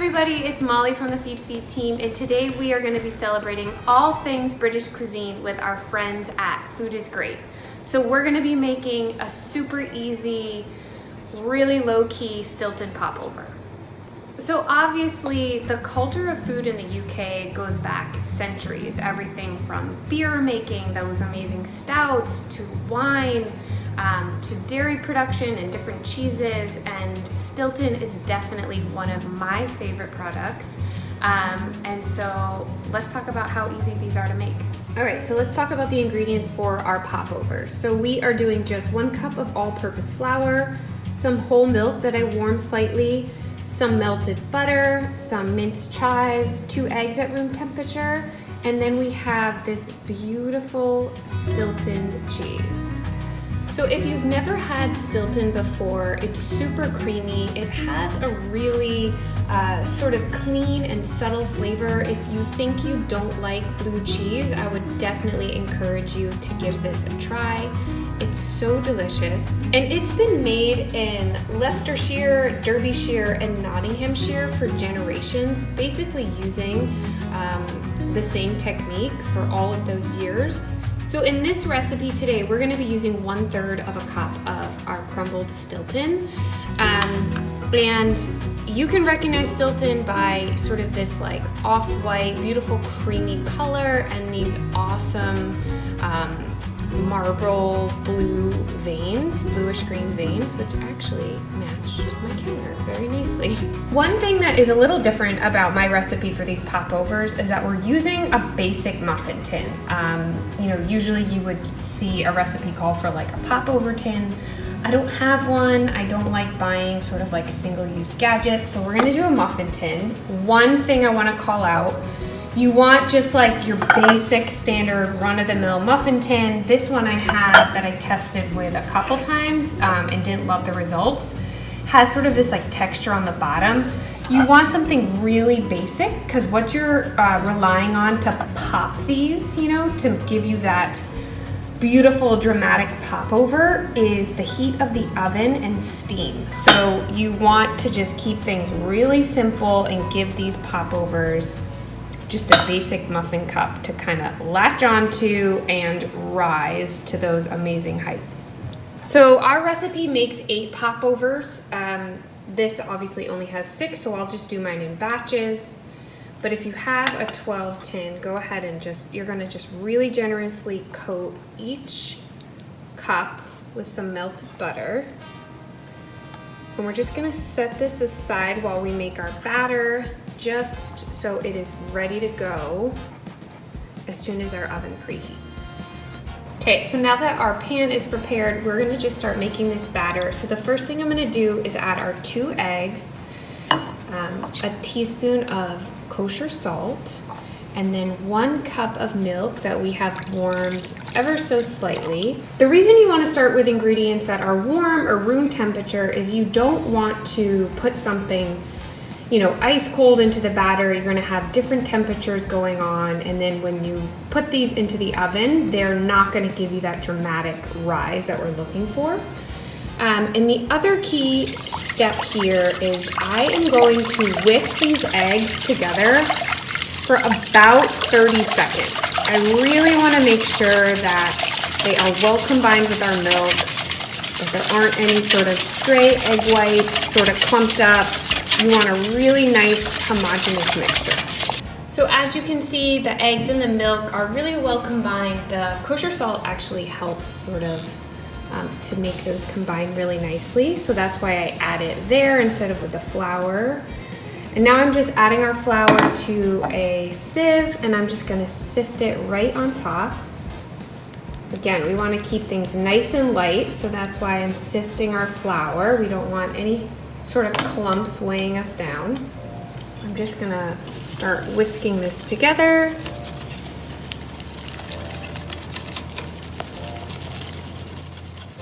everybody, it's Molly from the Feed team, and today we are going to be celebrating all things British cuisine with our friends at Food is Great. So we're going to be making a super easy, really low-key Stilton popover. So obviously the culture of food in the UK goes back centuries, everything from beer making, those amazing stouts, to wine, to dairy production and different cheeses, and Stilton is definitely one of my favorite products. And so let's talk about how easy these are to make. All right, so let's talk about the ingredients for our popovers. So we are doing just 1 cup of all-purpose flour, some whole milk that I warmed slightly, some melted butter, some minced chives, 2 eggs at room temperature, and then we have this beautiful Stilton cheese. So if you've never had Stilton before, it's super creamy. It has a really sort of clean and subtle flavor. If you think you don't like blue cheese, I would definitely encourage you to give this a try. It's so delicious. And it's been made in Leicestershire, Derbyshire, and Nottinghamshire for generations, basically using the same technique for all of those years. So in this recipe today, we're going to be using 1/3 of a cup of our crumbled Stilton. And you can recognize Stilton by sort of this like off-white, beautiful creamy color and these awesome marble blue veins, bluish green veins, which actually matched my counter very nicely. One thing that is a little different about my recipe for these popovers is that we're using a basic muffin tin. You know, usually you would see a recipe call for like a popover tin. I don't have one. I don't like buying sort of like single-use gadgets, so we're gonna do a muffin tin. One thing I wanna call out, you want just like your basic standard run-of-the-mill muffin tin. This one I have that I tested with a couple times and didn't love the results. Has sort of this like texture on the bottom. You want something really basic because what you're relying on to pop these, you know, to give you that beautiful dramatic popover is the heat of the oven and steam. So you want to just keep things really simple and give these popovers just a basic muffin cup to kind of latch onto and rise to those amazing heights. So our recipe makes 8 popovers. This obviously only has 6, so I'll just do mine in batches. But if you have a 12 tin, go ahead and you're gonna just really generously coat each cup with some melted butter. And we're just gonna set this aside while we make our batter, just so it is ready to go as soon as our oven preheats. Okay, so now that our pan is prepared, we're gonna just start making this batter. So the first thing I'm gonna do is add our 2 eggs, a teaspoon of kosher salt, and then 1 cup of milk that we have warmed ever so slightly. The reason you want to start with ingredients that are warm or room temperature is you don't want to put something, you know, ice cold into the batter. You're going to have different temperatures going on, and then when you put these into the oven, they're not going to give you that dramatic rise that we're looking for. And the other key step here is I am going to whisk these eggs together for about 30 seconds. I really want to make sure that they are well combined with our milk, that there aren't any sort of stray egg whites sort of clumped up. You want a really nice homogeneous mixture. So as you can see, the eggs and the milk are really well combined. The kosher salt actually helps sort of to make those combine really nicely. So that's why I add it there instead of with the flour. And now I'm just adding our flour to a sieve, and I'm just gonna sift it right on top. Again, we wanna keep things nice and light, so that's why I'm sifting our flour. We don't want any sort of clumps weighing us down. I'm just gonna start whisking this together.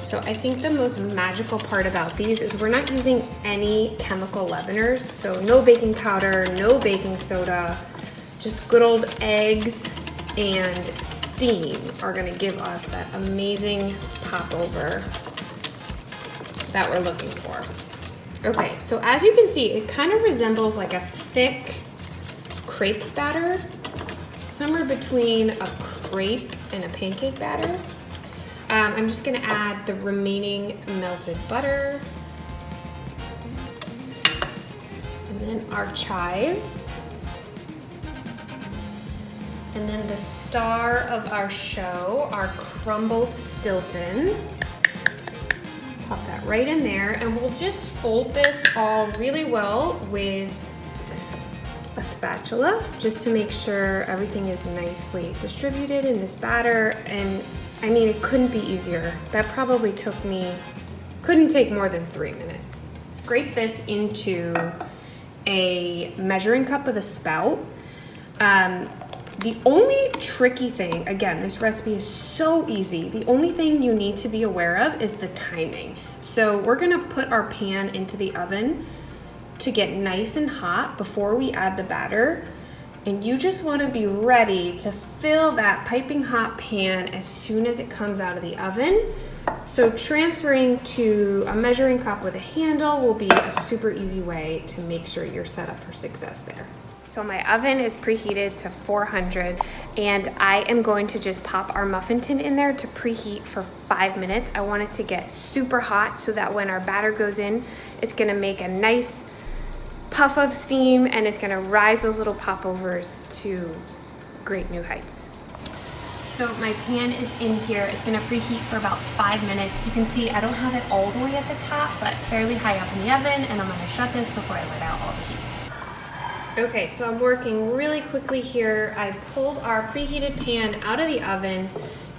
So I think the most magical part about these is we're not using any chemical leaveners, so no baking powder, no baking soda, just good old eggs and steam are gonna give us that amazing popover that we're looking for. Okay, so as you can see, it kind of resembles like a thick crepe batter, somewhere between a crepe and a pancake batter. I'm just gonna add the remaining melted butter, and then our chives, and then the star of our show, our crumbled Stilton. Pop that right in there, and we'll just fold this all really well with a spatula just to make sure everything is nicely distributed in this batter. And I mean, it couldn't be easier. That probably couldn't take more than 3 minutes. Scrape this into a measuring cup with a spout. The only tricky thing, again, this recipe is so easy. The only thing you need to be aware of is the timing. So we're gonna put our pan into the oven to get nice and hot before we add the batter. And you just wanna be ready to fill that piping hot pan as soon as it comes out of the oven. So transferring to a measuring cup with a handle will be a super easy way to make sure you're set up for success there. So my oven is preheated to 400, and I am going to just pop our muffin tin in there to preheat for 5 minutes. I want it to get super hot so that when our batter goes in, it's gonna make a nice puff of steam, and it's gonna rise those little popovers to great new heights. So my pan is in here. It's gonna preheat for about 5 minutes. You can see I don't have it all the way at the top, but fairly high up in the oven, and I'm gonna shut this before I let out all the heat. Okay, so I'm working really quickly here. I pulled our preheated pan out of the oven.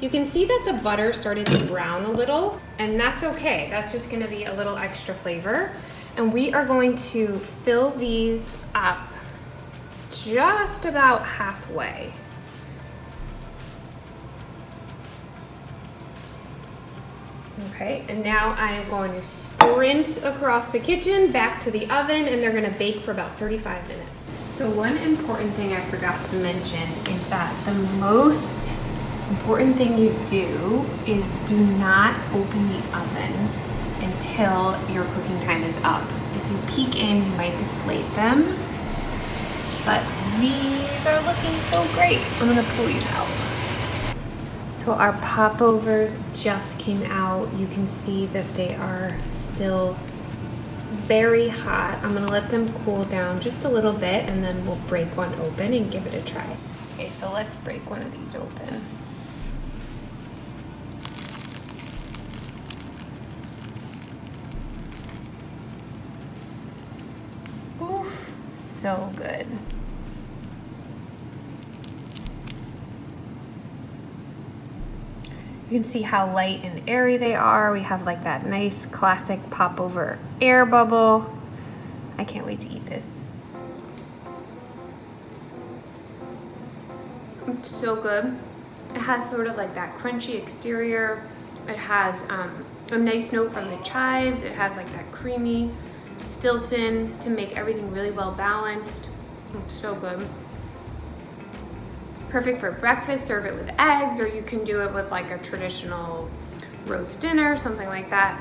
You can see that the butter started to brown a little, and that's okay. That's just gonna be a little extra flavor. And we are going to fill these up just about halfway. Okay, and now I am going to sprint across the kitchen back to the oven, and they're gonna bake for about 35 minutes. So one important thing I forgot to mention is that the most important thing you do is do not open the oven until your cooking time is up. If you peek in, you might deflate them, but these are looking so great. I'm gonna pull you out. So our popovers just came out. You can see that they are still very hot. I'm gonna let them cool down just a little bit, and then we'll break one open and give it a try. Okay, so let's break one of these open. Oof, so good. You can see how light and airy they are. We have like that nice classic popover air bubble. I can't wait to eat this. It's so good. It has sort of like that crunchy exterior. It has a nice note from the chives. It has like that creamy Stilton to make everything really well balanced. It's so good. Perfect for breakfast. Serve it with eggs, or you can do it with like a traditional roast dinner, something like that.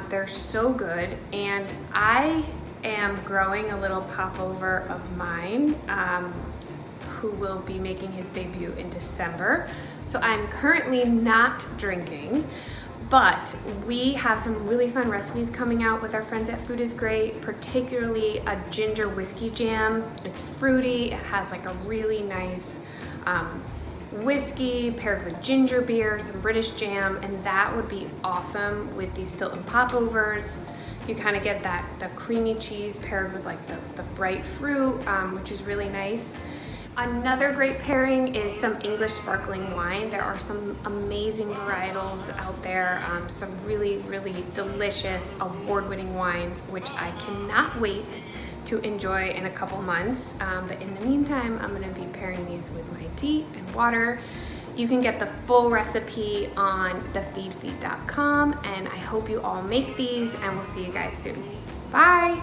They're so good, and I am growing a little popover of mine who will be making his debut in December. So I'm currently not drinking, but we have some really fun recipes coming out with our friends at Food is Great, particularly a ginger whiskey jam. It's fruity. It has like a really nice whiskey paired with ginger beer, some British jam, and that would be awesome with these Stilton popovers. You kind of get the creamy cheese paired with like the bright fruit, which is really nice. Another great pairing is some English sparkling wine. There are some amazing varietals out there, some really, really delicious award-winning wines, which I cannot wait to enjoy in a couple months. But in the meantime, I'm gonna be pairing these with my tea and water. You can get the full recipe on thefeedfeed.com, and I hope you all make these, and we'll see you guys soon. Bye.